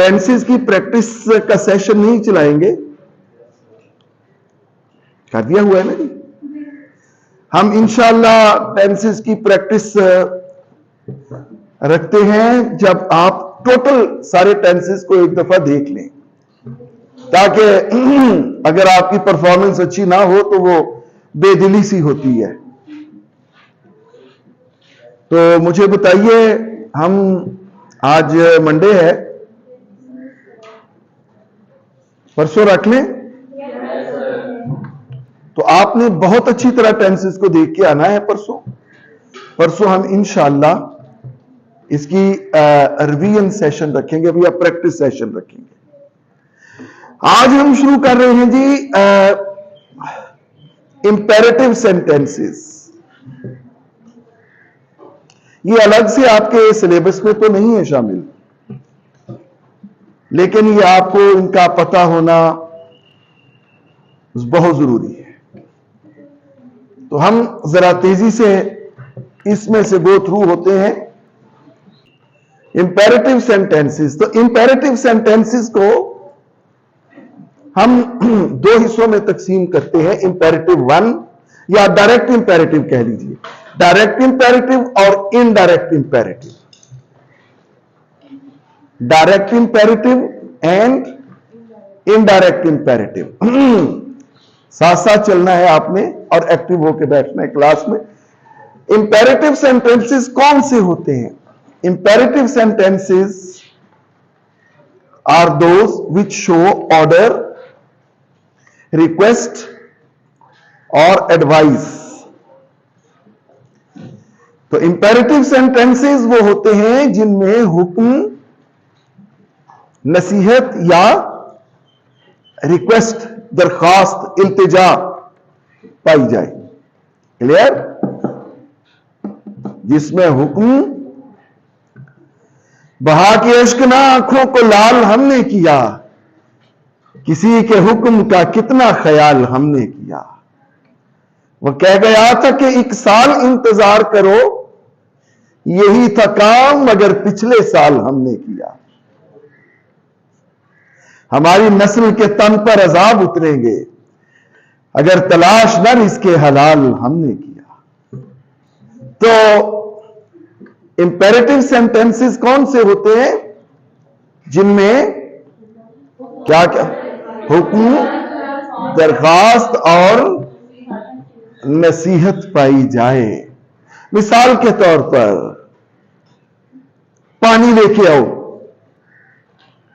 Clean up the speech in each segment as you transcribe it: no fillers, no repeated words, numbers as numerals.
Tenses की practice का session नहीं चलाएंगे, कर दिया हुआ है ना जी। हम इंशाल्लाह टेंसेस की प्रैक्टिस रखते हैं जब आप टोटल सारे टेंसेस को एक दफा देख लें, ताकि अगर आपकी परफॉर्मेंस अच्छी ना हो तो वो बेदिली सी होती है। तो मुझे बताइए, हम आज मंडे है, परसों रख लें? तो आपने बहुत अच्छी तरह टेंसेस को देख के आना है परसों हम इंशाल्लाह इसकी रिवीजन सेशन रखेंगे भैया, प्रैक्टिस सेशन रखेंगे। आज हम शुरू कर रहे हैं जी इंपेरेटिव सेंटेंसेस। ये अलग से आपके सिलेबस में तो नहीं है शामिल, लेकिन ये आपको इनका पता होना बहुत जरूरी है। तो हम जरा तेजी से इसमें से गो थ्रू होते हैं इंपेरेटिव सेंटेंसेस। तो इंपेरेटिव सेंटेंसेस को हम दो हिस्सों में तकसीम करते हैं, इंपेरेटिव वन या डायरेक्ट इंपेरेटिव कह लीजिए, डायरेक्ट इंपेरेटिव और indirect imperative. Direct imperative and indirect imperative साथ साथ चलना है आपने और एक्टिव होकर बैठना है क्लास में। इंपेरेटिव सेंटेंसेस कौन से होते हैं? Imperative sentences are those which show order, request और एडवाइस। तो इंपेरेटिव सेंटेंसेस वो होते हैं जिनमें हुक्म, नसीहत या रिक्वेस्ट, दरखास्त, इल्तिजा पाई जाए। क्लियर? जिसमें हुक्म, बहा के अश्क ना आंखों को लाल हमने किया, किसी के हुक्म का कितना ख्याल हमने किया। वो कह गया था कि 1 साल इंतजार करो, यही था काम मगर पिछले साल हमने किया। हमारी नस्ल के तन पर अजाब उतरेंगे, अगर तलाश न रिज़्क़े हलाल हमने किया। तो इंपेरेटिव सेंटेंसेस कौन से होते हैं? जिनमें क्या क्या हुक्म, दरखास्त और नसीहत पाई जाए। मिसाल के तौर पर पानी लेके आओ,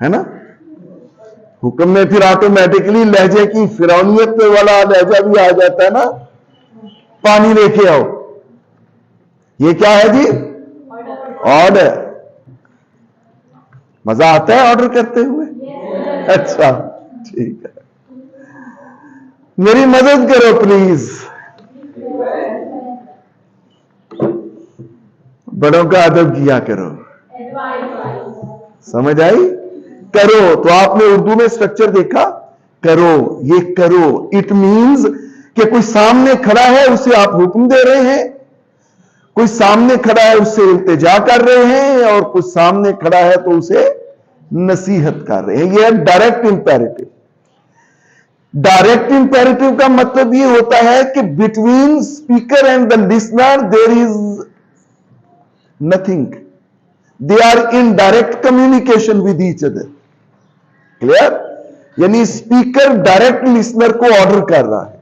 है ना? हुक्म में फिर ऑटोमेटिकली लहजे की फिरौनियत वाला लहजा भी आ जाता है ना, पानी लेके आओ। ये क्या है जी? ऑर्डर। मजा आता है ऑर्डर करते हुए? अच्छा, ठीक है। मेरी मदद करो प्लीज, बड़ों का अदब किया करो। समझ आई? करो, तो आपने उर्दू में स्ट्रक्चर देखा, करो, ये करो इट मींस कि कोई सामने खड़ा है उसे आप हुक्म दे रहे हैं, कोई सामने खड़ा है उससे इल्तिजा कर रहे हैं, और कोई सामने खड़ा है तो उसे नसीहत कर रहे हैं। यह है डायरेक्ट इंपेरेटिव। डायरेक्ट इंपेरेटिव का मतलब यह होता है कि between speaker and the listener there is nothing, they are in direct communication with each other. Clear? यानी स्पीकर डायरेक्ट लिसनर को ऑर्डर कर रहा है।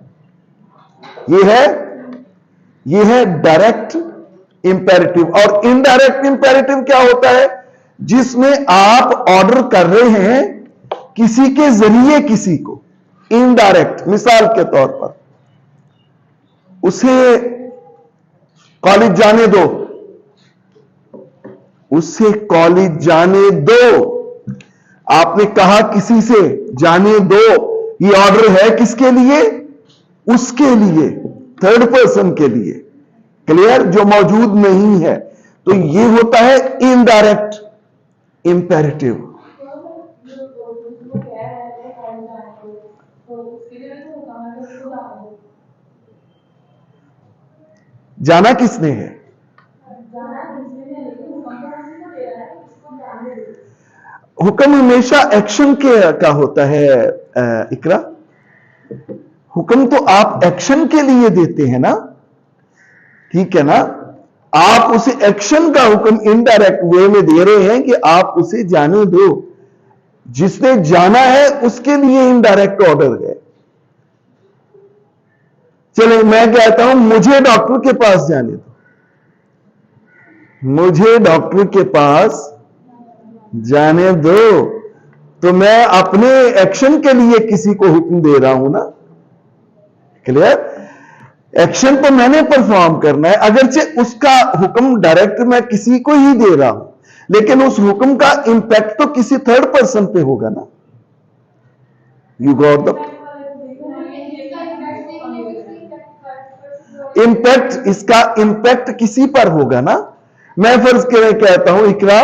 यह है डायरेक्ट इंपेरेटिव। और इनडायरेक्ट इंपेरेटिव क्या होता है? जिसमें आप ऑर्डर कर रहे हैं किसी के जरिए किसी को, इनडायरेक्ट। मिसाल के तौर पर उसे कॉलेज जाने दो, उसे कॉलेज जाने दो, आपने कहा किसी से जाने दो। ये ऑर्डर है किसके लिए? उसके लिए, थर्ड पर्सन के लिए। क्लियर? जो मौजूद नहीं है। तो ये होता है इनडायरेक्ट इंपेरेटिव। जाना किसने है? हुक्म हमेशा एक्शन का होता है। इकरा, हुक्म तो आप एक्शन के लिए देते हैं ना, ठीक है ना। आप उसे एक्शन का हुक्म इनडायरेक्ट वे में दे रहे हैं कि आप उसे जाने दो। जिसने जाना है उसके लिए इनडायरेक्ट ऑर्डर है। चले मैं कहता हूं मुझे डॉक्टर के पास जाने दो, मुझे डॉक्टर के पास जाने दो, तो मैं अपने एक्शन के लिए किसी को हुक्म दे रहा हूं ना। क्लियर? एक्शन तो मैंने परफॉर्म करना है, अगरचे उसका हुक्म डायरेक्ट मैं किसी को ही दे रहा हूं, लेकिन उस हुक्म का इंपैक्ट तो किसी थर्ड पर्सन पे होगा ना। यू गॉट द इंपैक्ट, इसका इंपैक्ट किसी पर होगा ना। मैं फर्ज के कहता हूं इकरा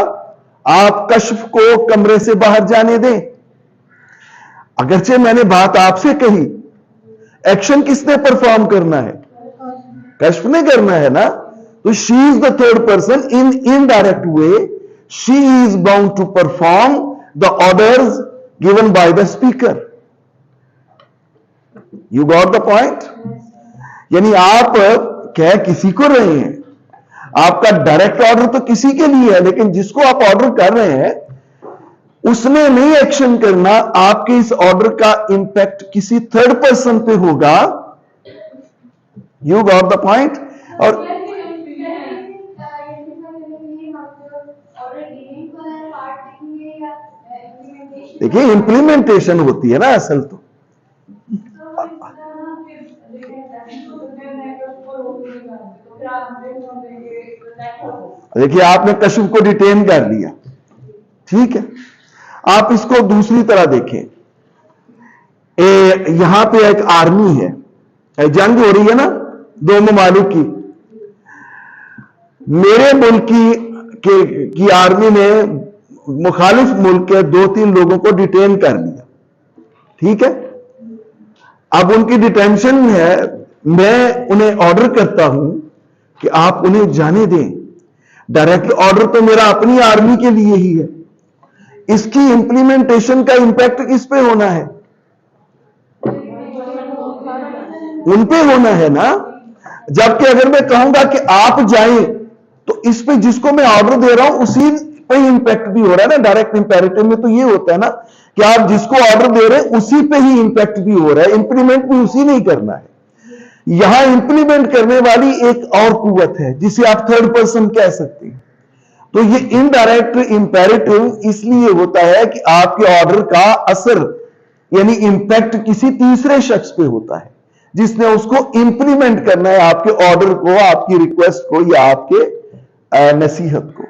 आप कश्फ को कमरे से बाहर जाने दें, अगरचे मैंने बात आपसे कही, एक्शन किसने परफॉर्म करना है? कश्फ ने करना है ना। तो she is the third person in indirect way, she is bound to perform the orders given by the speaker. You got the point? यानी आप कह किसी को रहे हैं, आपका डायरेक्ट ऑर्डर तो किसी के लिए है, लेकिन जिसको आप ऑर्डर कर रहे हैं उसने नहीं एक्शन करना, आपके इस ऑर्डर का इंपैक्ट किसी थर्ड पर्सन पे होगा। You got the point? और देखिए इंप्लीमेंटेशन होती है ना असल तो। देखिए आपने कश्फ को डिटेन कर लिया, ठीक है। आप इसको दूसरी तरह देखें, यहां पे एक आर्मी है, जंग हो रही है ना दो ममालिक की। मेरे मुल्क की आर्मी ने मुखालिफ मुल्क के 2-3 लोगों को डिटेन कर लिया, ठीक है। अब उनकी डिटेंशन है, मैं उन्हें ऑर्डर करता हूं कि आप उन्हें जाने दें। डायरेक्ट ऑर्डर तो मेरा अपनी आर्मी के लिए ही है, इसकी इंप्लीमेंटेशन का इंपैक्ट किस पे होना है? उन पे होना है ना। जबकि अगर मैं कहूंगा कि आप जाएं, तो इस पे जिसको मैं ऑर्डर दे रहा हूं उसी पे इंपैक्ट भी हो रहा है ना। डायरेक्ट इंपेरेटिव में तो ये होता है ना कि आप जिसको ऑर्डर दे रहे हैं उसी पे ही इंपैक्ट भी हो रहा है, इंप्लीमेंट भी उसी नहीं करना है। यहां इंप्लीमेंट करने वाली एक और कुव्वत है जिसे आप थर्ड पर्सन कह सकते हैं। तो ये इनडायरेक्ट इंपेरेटिव इसलिए होता है कि आपके ऑर्डर का असर यानी इंपैक्ट किसी तीसरे शख्स पे होता है, जिसने उसको इंप्लीमेंट करना है, आपके ऑर्डर को, आपकी रिक्वेस्ट को या आपके नसीहत को।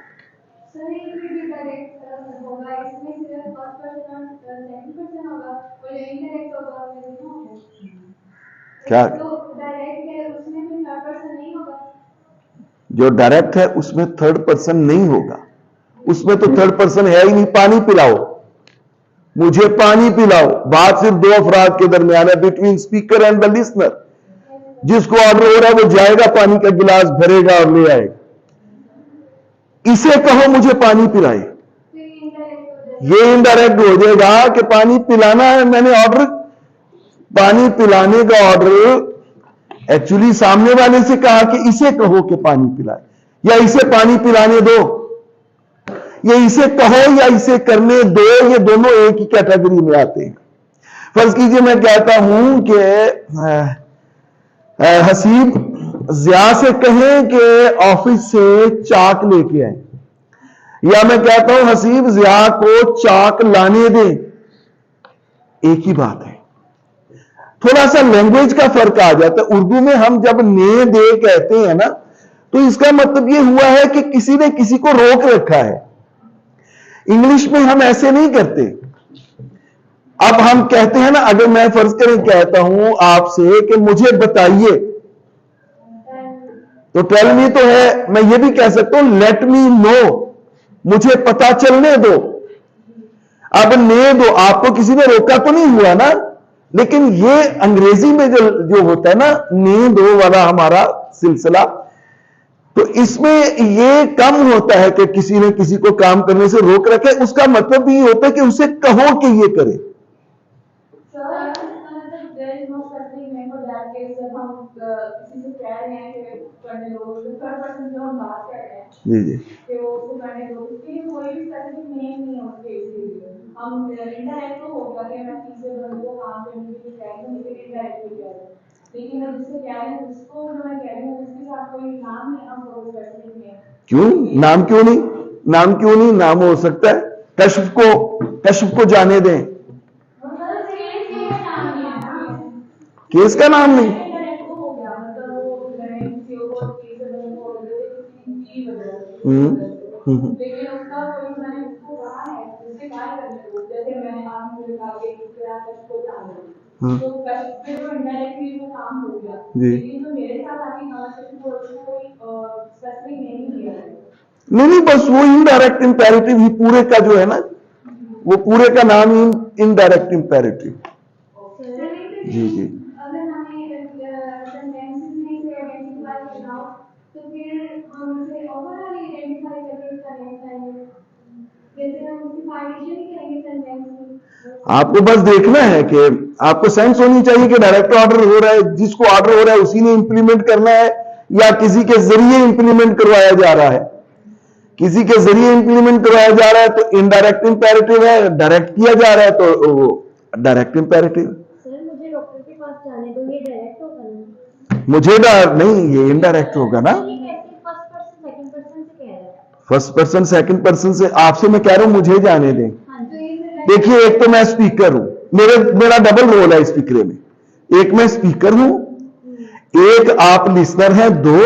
क्या जो डायरेक्ट है उसमें थर्ड पर्सन नहीं होगा, उसमें तो थर्ड पर्सन है ही नहीं। पानी पिलाओ, मुझे पानी पिलाओ, बात सिर्फ दो अफराद के दरमियान है, between speaker and the listener. जिसको ऑर्डर हो रहा है वो जाएगा, पानी का गिलास भरेगा और ले आएगा। इसे कहो मुझे पानी पिलाए, ये इनडायरेक्ट हो जाएगा कि पानी पिलाना है। मैंने ऑर्डर, पानी पिलाने का ऑर्डर एक्चुअली सामने वाले से कहा कि इसे कहो कि पानी पिलाए, या इसे पानी पिलाने दो, ये इसे कहो या इसे करने दो, ये दोनों एक ही कैटेगरी में आते हैं। फर्ज कीजिए मैं कहता हूं कि हसीब जिया से कहें कि ऑफिस से चाक लेके आए, या मैं कहता हूं हसीब जिया को चाक लाने दें, एक ही बात है। थोड़ा सा लैंग्वेज का फर्क आ जाता है। उर्दू में हम जब ने दे कहते हैं ना, तो इसका मतलब यह हुआ है कि किसी ने किसी को रोक रखा है। इंग्लिश में हम ऐसे नहीं करते। अब हम कहते हैं ना, अगर मैं फर्ज करें कहता हूं आपसे कि मुझे बताइए, तो टेल मी तो है, मैं ये भी कह सकता हूं लेट मी नो, मुझे पता चलने दो। अब ने दो, आपको किसी ने रोका तो नहीं हुआ ना, लेकिन ये अंग्रेजी में जो होता है ना ने दो वाला हमारा सिलसिला, तो इसमें ये कम होता है कि किसी ने किसी को काम करने से रोक रखे, उसका मतलब भी ये होता है कि उसे कहो कि ये करे। जी जी, क्यों नाम क्यों नहीं, नाम क्यों नहीं, नाम हो सकता है। कश्फ को जाने दें, केस का नाम नहीं। जी नहीं, बस वो इनडायरेक्ट इंपेरेटिव ही पूरे का जो है ना, वो पूरे का नाम ही इनडायरेक्ट इंपेरेटिव। जी जी, आपको बस देखना है कि आपको सेंस होनी चाहिए कि डायरेक्ट ऑर्डर हो रहा है, जिसको ऑर्डर हो रहा है उसी ने इंप्लीमेंट करना है, या किसी के जरिए इंप्लीमेंट करवाया जा रहा है। किसी के जरिए इंप्लीमेंट करवाया जा रहा है तो इनडायरेक्ट इंपेरेटिव है, डायरेक्ट किया जा रहा है तो वो डायरेक्ट इंपेरेटिव। मुझे डॉक्टर के पास जाने दो, ये डायरेक्ट होगा ना? मुझे नहीं, ये इनडायरेक्ट होगा ना। फर्स्ट पर्सन सेकंड पर्सन से आपसे मैं कह रहा हूं मुझे जाने दें। देखिए, एक तो मैं स्पीकर हूं, मेरा डबल रोल है स्पीकर में। एक मैं स्पीकर हूं, एक आप लिसनर हैं, दो,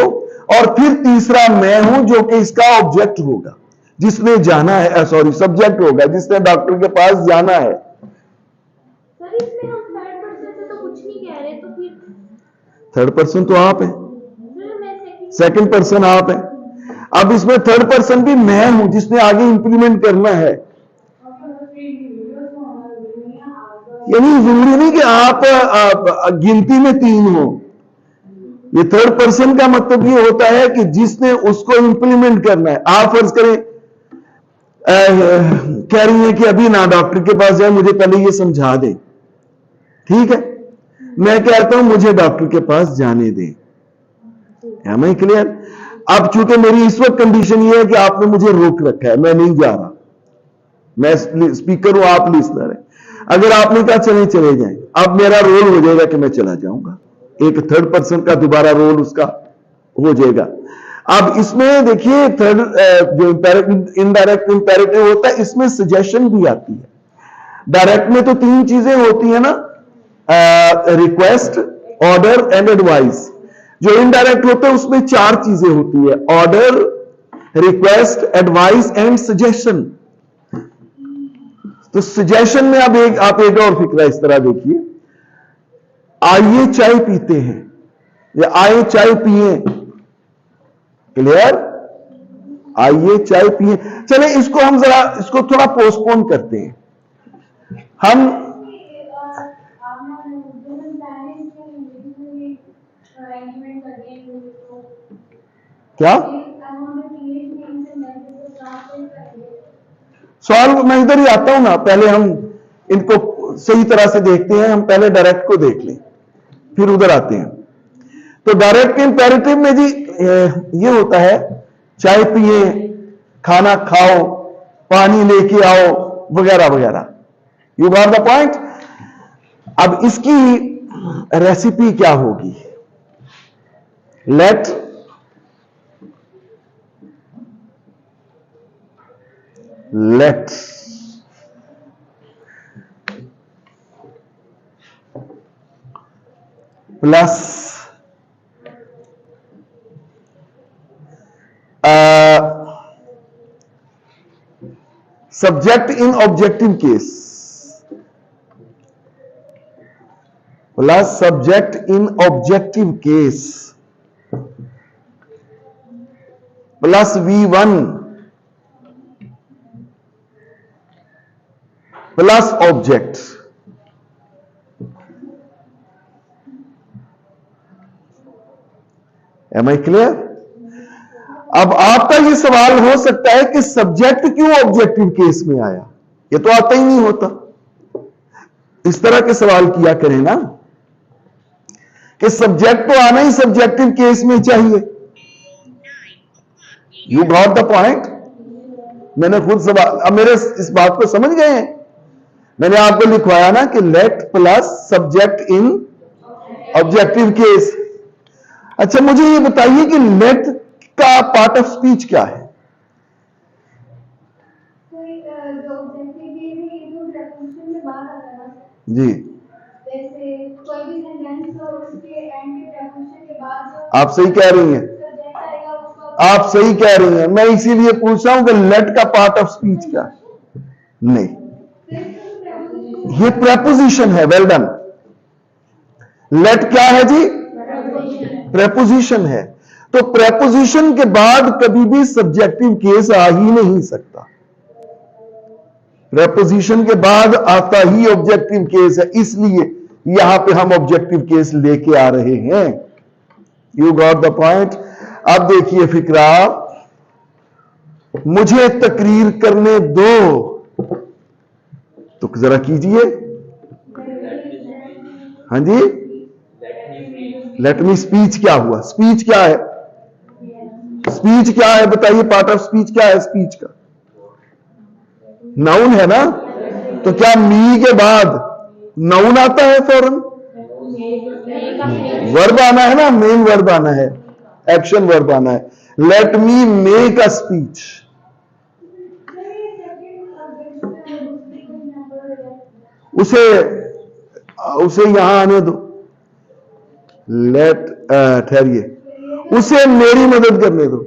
और फिर तीसरा मैं हूं जो कि इसका ऑब्जेक्ट होगा, जिसने जाना है, सॉरी सब्जेक्ट होगा, जिसने डॉक्टर के पास जाना है। सर इसमें हम थर्ड पर्सन से तो कुछ नहीं कह रहे, तो फिर थर्ड पर्सन तो आप हैं, सेकंड पर्सन आप हैं। अब इसमें थर्ड पर्सन भी मैं हूं जिसने आगे इंप्लीमेंट करना है। यानी जरूरी नहीं कि आप गिनती में तीन हो। ये थर्ड पर्सन का मतलब ये होता है कि जिसने उसको इंप्लीमेंट करना है। आप फर्ज करें कह रही है कि अभी ना डॉक्टर के पास जाए, मुझे पहले ये समझा दे, ठीक है। मैं कहता हूं मुझे डॉक्टर के पास जाने दें, है मैं क्लियर। अब चूंकि मेरी इस वक्त कंडीशन ये है कि आपने मुझे रोक रखा है, मैं नहीं जा रहा, मैं स्पीकर हूं, आप लिसनर है। अगर आपने कहा चले चले जाएं, अब मेरा रोल हो जाएगा कि मैं चला जाऊंगा, एक थर्ड पर्सन का दोबारा रोल उसका हो जाएगा। अब इसमें देखिए थर्ड जो इनडायरेक्ट इंपेरेटिव होता है, इसमें सजेशन भी आती है। डायरेक्ट में तो तीन चीजें होती है ना, रिक्वेस्ट, ऑर्डर एंड एडवाइस। जो इनडायरेक्ट होता है उसमें चार चीजें होती है, order, request, advice and suggestion. तो सजेशन में अब आप एक और फिक्रा इस तरह देखिए, आइए चाय पीते हैं या आइए चाय पिए, क्लियर, आइए चाय पिए। चले इसको हम जरा इसको थोड़ा पोस्टपोन करते हैं। हम क्या सवाल, मैं इधर ही आता हूं ना, पहले हम इनको सही तरह से देखते हैं। हम पहले डायरेक्ट को देख लें, फिर उधर आते हैं। तो डायरेक्ट इंपेरेटिव में जी ये होता है, चाय पिए, खाना खाओ, पानी लेके आओ, वगैरह वगैरह। You got the point. अब इसकी रेसिपी क्या होगी, let plus subject in objective case, plus subject in objective case, plus V1 plus object. Am I clear. अब आपका ये सवाल हो सकता है कि सब्जेक्ट क्यों ऑब्जेक्टिव केस में आया, ये तो आता ही नहीं होता। इस तरह के सवाल किया करें ना कि सब्जेक्ट तो आना ही सब्जेक्टिव केस में चाहिए। You got the point. मैंने खुद सवाल, अब मेरे इस बात को समझ गए हैं। मैंने आपको लिखवाया ना कि late plus subject in objective case. अच्छा मुझे ये बताइए कि लेट का पार्ट ऑफ स्पीच क्या है? जो ऑब्जेक्टिव केस है ये जो प्रपोजिशन में बात आता है ना, जी जैसे कोई भी सेंटेंस हो उसके एंड के प्रपोजिशन के बाद जो आप सही कह रही हैं, सब्जेक्ट आएगा उसको आप सही कह रही हैं। मैं इसीलिए पूछ रहा हूं कि लेट का पार्ट ऑफ स्पीच क्या है? नहीं, ये प्रेपोजिशन है। Well done. लेट क्या है जी? प्रेपोजिशन है। तो प्रेपोजिशन के बाद कभी भी सब्जेक्टिव केस आ ही नहीं सकता। प्रेपोजिशन के बाद आता ही ऑब्जेक्टिव केस है, इसलिए यहां पे हम ऑब्जेक्टिव केस लेके आ रहे हैं। You got the point. अब देखिए फिक्रा, मुझे तकरीर करने दो, तो जरा कीजिए। हाँ जी, लेट मी स्पीच क्या हुआ? स्पीच क्या है? स्पीच क्या है बताइए? पार्ट ऑफ स्पीच क्या है? स्पीच का नाउन है ना, तो क्या मी के बाद नाउन आता है फौरन? वर्ब आना है ना, मेन वर्ब आना है, एक्शन वर्ब आना है। Let me make a speech. उसे यहां आने दो। लेट ठहरिए, उसे मेरी मदद करने दो।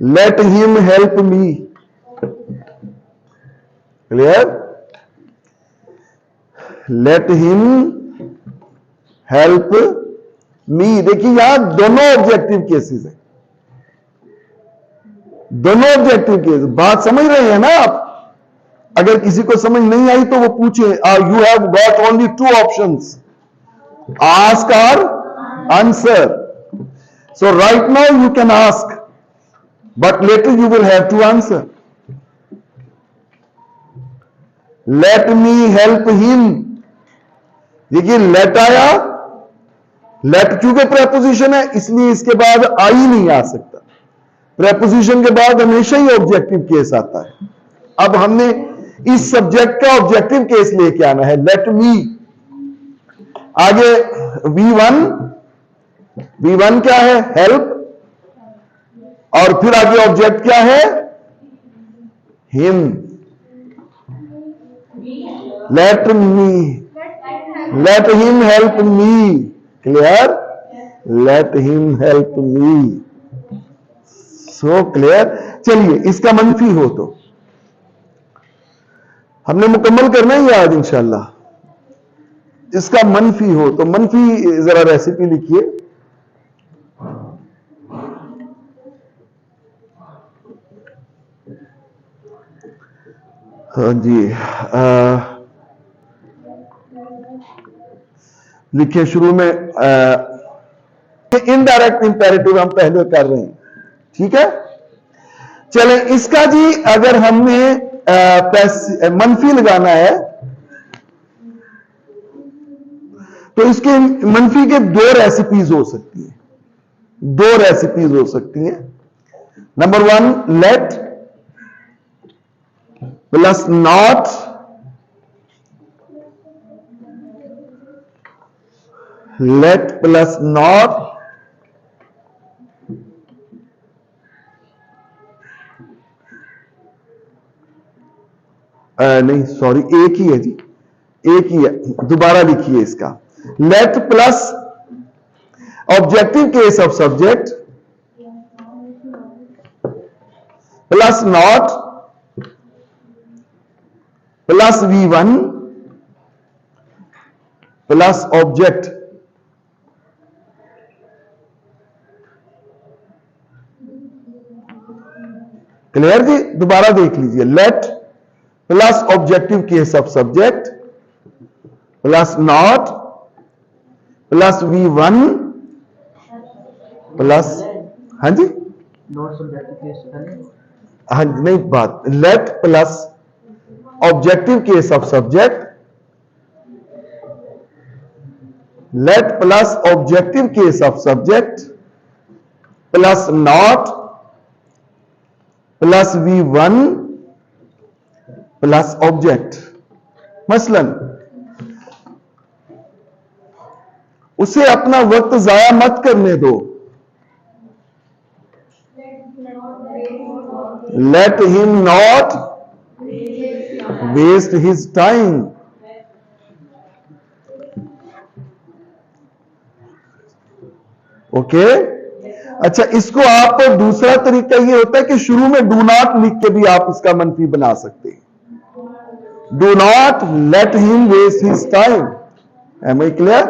Let him help me. Clear? Let him help me. देखिए यहां दोनों ऑब्जेक्टिव केसेस है, दोनों ऑब्जेक्टिव केस। बात समझ रहे हैं ना आप? अगर किसी को समझ नहीं आई तो वो पूछे। You have got only two options, ask और answer. So right now you can ask, but later you will have to answer. Let me help him. देखिए लेट आया, लेट चूंकि प्रेपोजिशन है इसलिए इसके बाद आ ही नहीं आ सकता। प्रेपोजिशन के बाद हमेशा ही ऑब्जेक्टिव केस आता है। अब हमने इस सब्जेक्ट का ऑब्जेक्टिव केस लेके आना है। लेट मी, आगे V1 क्या है? हेल्प। और फिर आगे ऑब्जेक्ट क्या है? Him. Let him help me. Clear? Let him help me. So clear. चलिए इसका मंफी हो तो हमने मुकम्मल करना ही आज इंशाल्लाह। इसका मंफी हो तो मंफी जरा रेसिपी लिखिए। हाँ जी, लिखिए शुरू में। इनडायरेक्ट इंपेरेटिव हम पहले कर रहे हैं, ठीक है। चलें, इसका जी अगर हमने मंफी लगाना है तो इसके मंफी के दो रेसिपीज हो सकती हैं, दो रेसिपीज हो सकती हैं। Number 1, late plus not let plus not नहीं सॉरी, एक ही है जी, एक ही है। दोबारा लिखिए इसका। Let plus objective case of subject plus not plus V1 plus object. Clear जी? दोबारा देख लीजिए। Let plus objective case of subject plus not plus V1 plus, हाँ जी, नॉट सब्जेक्टिव केस पहले। हाँ नहीं, बात let plus objective case of subject, let plus objective case of subject plus not plus V1 plus object. मसलन उसे अपना वक्त जाया मत करने दो, let him not waste his time. Okay, अच्छा इसको आप दूसरा तरीका ये होता है कि शुरू में डू नॉट लिख के भी आप इसका मनफी बना सकते हैं। Do not let him waste his time. Am I clear?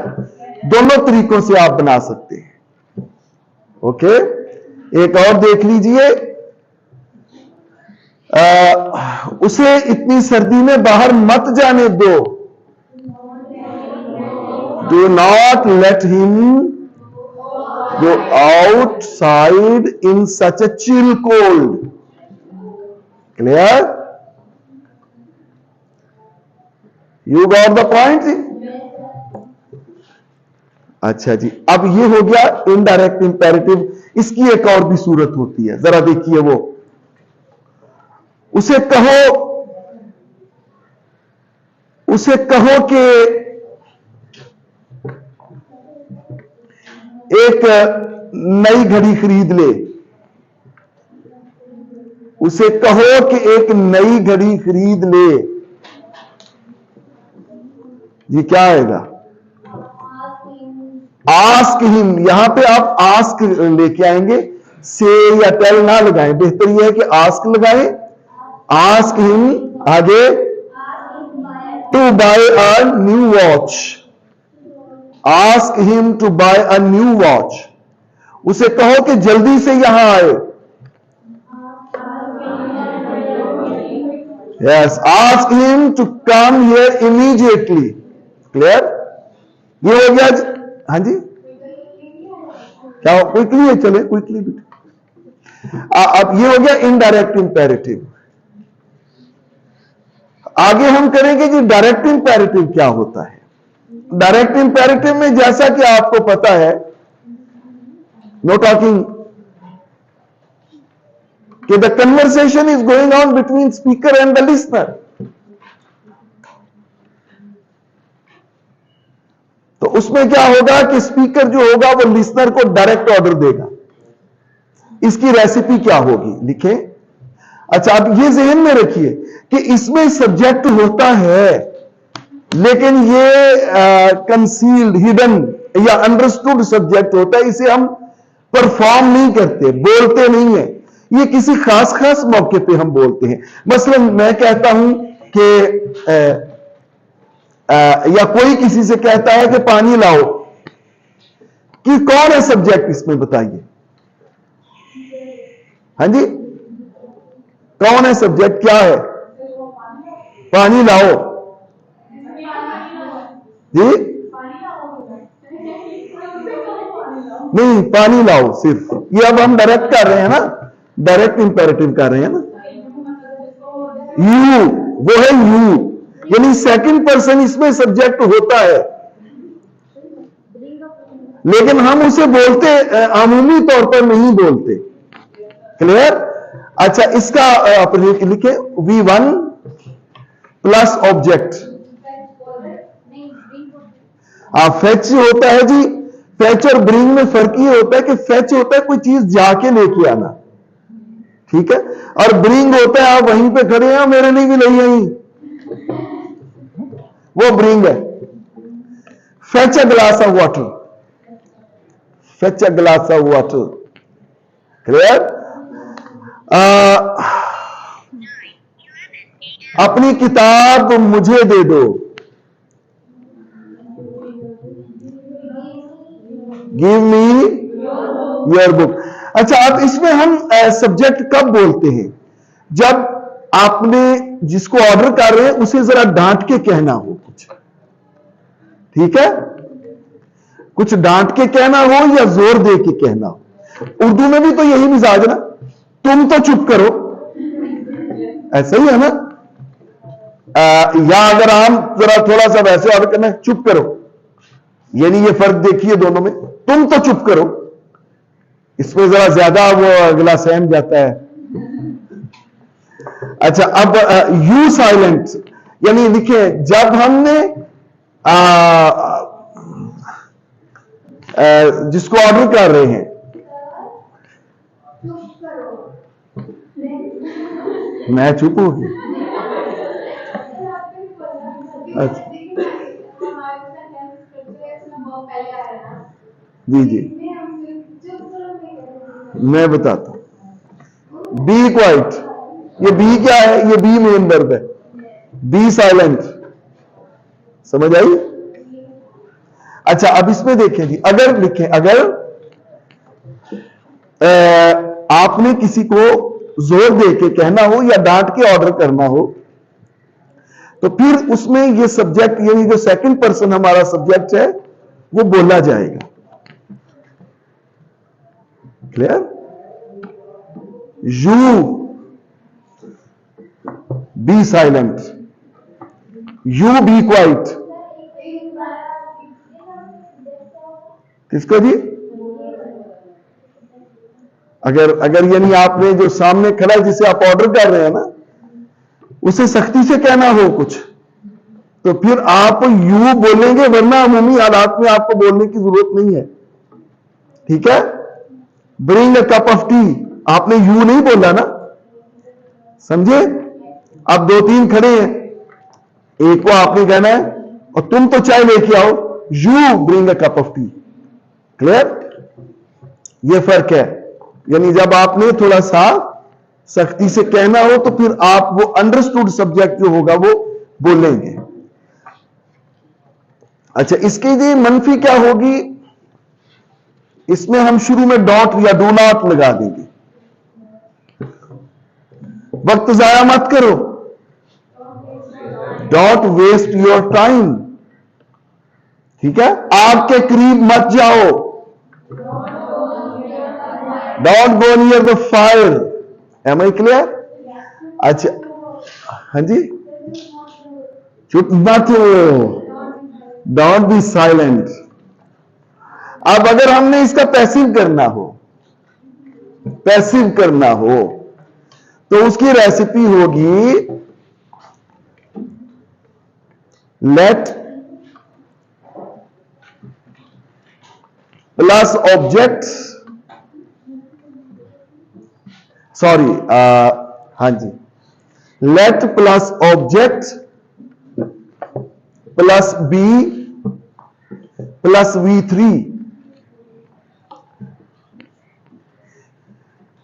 दोनों तरीकों से आप बना सकते हैं। ओके, एक और देख लीजिए, उसे इतनी सर्दी में बाहर मत जाने दो, do not let him go outside in such a chill cold. Clear? You got the point? अच्छा जी, अब ये हो गया इनडायरेक्ट इंपेरेटिव। इसकी एक और भी सूरत होती है, जरा देखिए वो। उसे कहो कि एक नई घड़ी खरीद ले, उसे कहो कि एक नई घड़ी खरीद ले। ये क्या आएगा? Ask him. यहां पे आप आस्क लेके आएंगे, से या टेल ना लगाएं, बेहतर यह है कि आस्क लगाएं। आस्क हिम, आगे to buy a new watch. Ask him to buy a new watch. उसे कहो कि जल्दी से यहां आए। Yes, ask him to come here immediately. Clear? ये हो गया। हाँ जी, क्या क्विकली है? चले क्विकली भी। अब ये हो गया इनडायरेक्ट इंपेरेटिव। आगे हम करेंगे कि डायरेक्ट इंपेरेटिव क्या होता है। डायरेक्ट इंपेरेटिव में जैसा कि आपको पता है, नो टॉकिंग, कि the conversation is going on between speaker and the listener. तो उसमें क्या होगा कि स्पीकर जो होगा वो लिसनर को डायरेक्ट ऑर्डर देगा। इसकी रेसिपी क्या होगी, लिखें। अच्छा, अब ये जहन में रखिए कि इसमें सब्जेक्ट होता है, लेकिन ये कंसील्ड, हिडन या अंडरस्टूड सब्जेक्ट होता है। इसे हम परफॉर्म नहीं करते, बोलते नहीं है। ये किसी खास मौके पे हम बोलते हैं। मसलन मैं कहता हूं कि या कोई किसी से कहता है कि पानी लाओ, कि कौन है सब्जेक्ट इसमें, बताइए। हाँ जी, कौन है सब्जेक्ट? क्या है? पानी लाओ जी। नहीं, पानी लाओ सिर्फ। ये अब हम डायरेक्ट कर रहे हैं ना, डायरेक्ट इंपेरेटिव कर रहे हैं ना। यू, वो है यू, यानी सेकंड पर्सन इसमें सब्जेक्ट होता है, लेकिन हम उसे बोलते अमूमी तौर पर नहीं बोलते। क्लियर? अच्छा, इसका आप लिखे V1 प्लस ऑब्जेक्ट। फेच होता है जी। फेच और ब्रिंग में फर्क ये होता है कि फेच होता है कोई चीज जाके लेके आना, ठीक है, और ब्रिंग होता है आप वहीं पे खड़े हैं, मेरे लिए भी नहीं आई, वो ब्रिंग है। Fetch a glass of water, fetch a glass of water. Clear? अपनी किताब मुझे दे दो, गिव मी योर बुक। अच्छा, अब इसमें हम सब्जेक्ट कब बोलते हैं? जब आपने जिसको ऑर्डर कर रहे हैं उसे जरा डांट के कहना हो कुछ, ठीक है, कुछ डांट के कहना हो या जोर दे के कहना हो। उर्दू में भी तो यही मिजाज ना, तुम तो चुप करो, ऐसा ही है ना। या अगर हम जरा थोड़ा सा वैसे ऑर्डर करना है, चुप करो, यानी ये फर्क देखिए दोनों में, तुम तो चुप करो, इसमें जरा ज्यादा वो अगला सहम जाता है। अच्छा, अब यू साइलेंट, यानी देखिए जब हमने जिसको ऑर्डर कर रहे हैं, मैं चुप हो गई। अच्छा, जी जी, मैं बताता हूं। बी क्वाइट, ये बी क्या है? ये बी मेन वर्ब है, बी साइलेंट, समझ आई? अच्छा, अब इसमें देखें जी, अगर लिखें, अगर आपने किसी को जोर दे के कहना हो या डांट के ऑर्डर करना हो, तो फिर उसमें ये सब्जेक्ट, यानी जो सेकंड पर्सन हमारा सब्जेक्ट है, वो बोला जाएगा। Clear? You be silent, you be quiet. किसको जी? अगर यानी आपने जो सामने खड़ा है, जिसे आप ऑर्डर कर रहे हैं ना, उसे सख्ती से कहना हो कुछ, तो फिर आप यू बोलेंगे, वरना अमूमी हालात में आपको बोलने की जरूरत नहीं है। ठीक है? Bring a cup of T, आपने यू नहीं बोला ना, समझे? अब दो तीन खड़े हैं, एक को आपने कहना है और तुम तो चाय लेके आओ, you bring a cup of T. Clear? ये फर्क है, यानी जब आपने थोड़ा सा सख्ती से कहना हो, तो फिर आप वो अंडरस्टूड सब्जेक्ट जो होगा वो बोलेंगे। अच्छा, इसकी जी मनफी क्या होगी? इसमें हम शुरू में डॉट या डू नॉट लगा देंगे। वक्त जाया मत करो, डॉट वेस्ट योर टाइम। ठीक है? आग के करीब मत जाओ, don't go near the fire. Am I clear? अच्छा, हाँ जी, चुप मत हो, डोंट बी साइलेंट। अब अगर हमने इसका पैसिव करना हो, पैसिव करना हो, तो उसकी रेसिपी होगी लेट प्लस ऑब्जेक्ट, सॉरी, हाँ जी, let plus object plus B plus V3।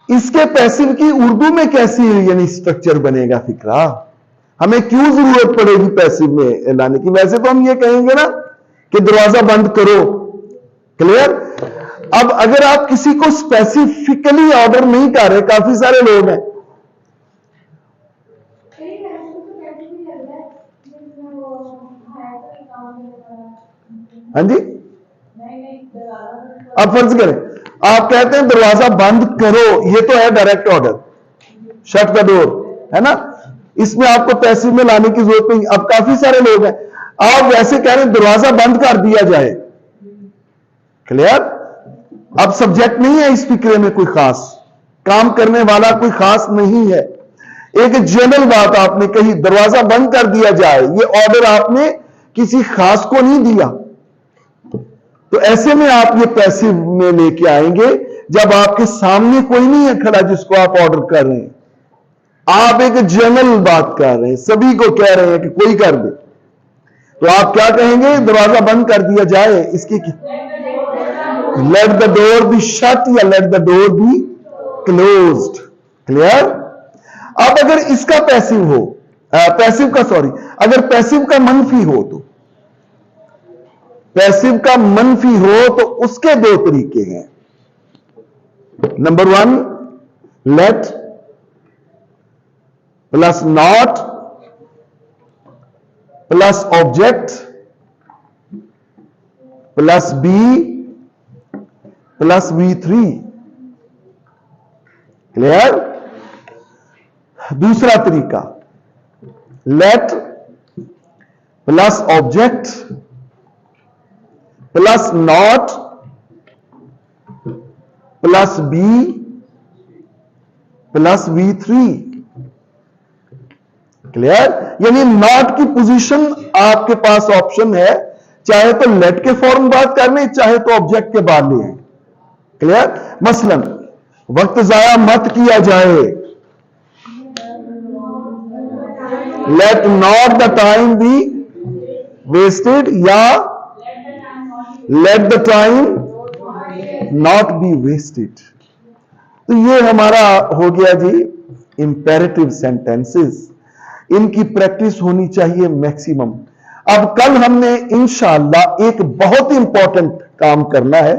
इसके पैसिव की उर्दू में कैसी यानी स्ट्रक्चर बनेगा? फिक्रा, हमें क्यों जरूरत पड़ेगी पैसिव में लाने की? वैसे तो हम ये कहेंगे ना कि दरवाजा बंद करो। क्लियर? अब अगर आप किसी को स्पेसिफिकली ऑर्डर नहीं कर रहे, काफी सारे लोग हैं, हाँ जी, आप फर्ज करें आप कहते हैं दरवाजा बंद करो, ये तो है direct order, shut the door, है ना? इसमें आपको पैसिव में लाने की जरूरत नहीं। अब काफी सारे लोग हैं, आप वैसे कह रहे हैं दरवाजा बंद कर दिया जाए। क्लियर? अब सब्जेक्ट नहीं है इस फिक्रे में, कोई खास काम करने वाला कोई खास नहीं है, एक जनरल बात आपने कही, दरवाजा बंद कर दिया जाए, ये ऑर्डर आपने किसी खास को नहीं दिया। तो ऐसे में आप ये पैसिव में लेके आएंगे जब आपके सामने कोई नहीं है खड़ा जिसको आप ऑर्डर कर रहे हैं, आप एक जनरल बात कर रहे हैं, सभी को कह रहे हैं कि कोई कर दे, तो आप क्या कहेंगे? दरवाजा बंद कर दिया जाए। इसकी let the door be shut या let the door be closed. Clear? अब अगर इसका पैसिव हो, पैसिव का सॉरी, अगर पैसिव का मनफी हो, तो पैसिव का मनफी हो तो उसके दो तरीके हैं। Number one, let plus not plus object plus B plus V3। Clear? दूसरा तरीका, let plus object plus not plus B plus V3। Clear? यानी नॉट की पोजीशन आपके पास ऑप्शन है, चाहे तो लेट के फॉर्म बात कर लें, चाहे तो ऑब्जेक्ट के बाद ले। क्लियर? मसलन वक्त जाया मत किया जाए, let not the time be wasted, या let the time not be wasted. तो ये हमारा हो गया जी इंपेरेटिव सेंटेंसेस। इनकी प्रैक्टिस होनी चाहिए मैक्सिमम। अब कल हमने इंशाअल्लाह एक बहुत इंपॉर्टेंट काम करना है।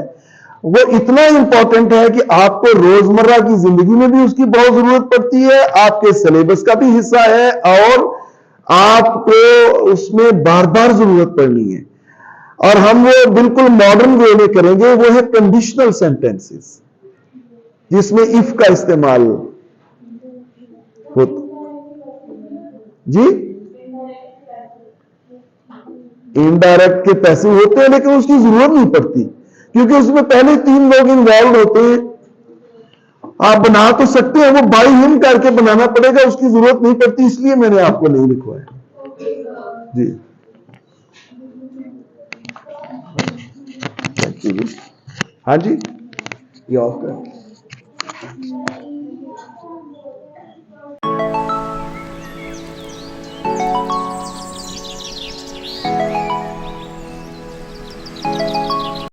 वो इतना इंपॉर्टेंट है कि आपको रोजमर्रा की जिंदगी में भी उसकी बहुत जरूरत पड़ती है, आपके सिलेबस का भी हिस्सा है, और आपको उसमें बार बार जरूरत पड़नी है। और हम वो बिल्कुल मॉडर्न वे में करेंगे, वो है कंडीशनल सेंटेंसेस, जिसमें इफ का इस्तेमाल होता जी। इनडायरेक्ट के पैसे होते हैं, लेकिन उसकी जरूरत नहीं पड़ती, क्योंकि उसमें पहले 3 लोग इन्वॉल्व होते हैं। आप बना तो सकते हैं, वो बाई हिम करके बनाना पड़ेगा, उसकी जरूरत नहीं पड़ती, इसलिए मैंने आपको नहीं लिखवाया जी। हाँ जी, ये ऑफ कर।